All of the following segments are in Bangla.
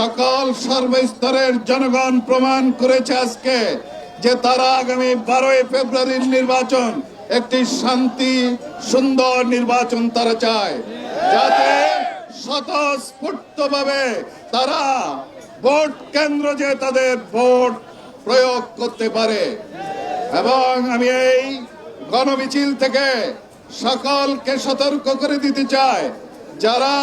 সকল সর্বস্তরের জনগণ প্রমাণ করেছে আজকে যে তারা আগামী 12 ফেব্রুয়ারির নির্বাচন একটি শান্তি সুন্দর নির্বাচন তারা চায়, যাতে স্বতঃস্ফূর্তভাবে তারা ভোট কেন্দ্র যে তাদের ভোট প্রয়োগ করতে পারে। এবং আমি এই গণমিছিল থেকে সকলকে সতর্ক করে দিতে চাই, যারা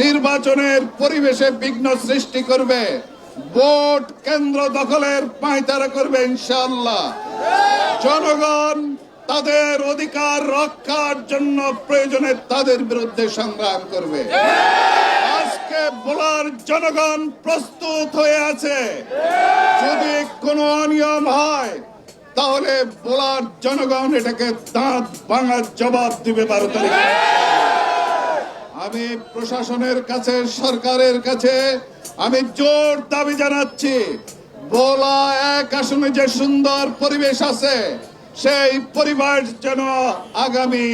নির্বাচনের পরিবেশে বিঘ্ন সৃষ্টি করবে, ভোট কেন্দ্র দখলের পাঁয়তারা করবে, ইনশাআল্লাহ জনগণ তাদের অধিকার রক্ষার জন্য প্রয়োজনে তাদের বিরুদ্ধে সংগ্রাম করবে। আজকে ভোলার জনগণ প্রস্তুত হয়ে আছে। যদি কোনো অনিয়ম হয় তাহলে ভোলার জনগণ এটাকে দাঁত ভাঙার জবাব দিবে 12 তারিখে। আমি প্রশাসনের কাছে, সরকারের কাছে আমি জোর দাবি জানাচ্ছি, ভোলা 1 আসনে যে সুন্দর পরিবেশ আছে, সেই পরিবেশ যেন আগামী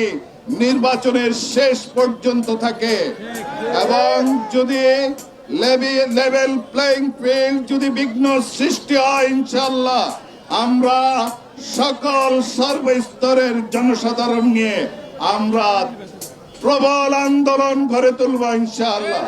নির্বাচনের শেষ পর্যন্ত থাকে। এবং যদি লেভেল প্লেইং ফিল্ড যদি বিঘ্ন সৃষ্টি হয়, ইনশাআল্লাহ আমরা সকল সর্বস্তরের জনসাধারণ নিয়ে আমরা প্রবল আন্দোলন গড়ে তুলব, ইনশাআল্লাহ।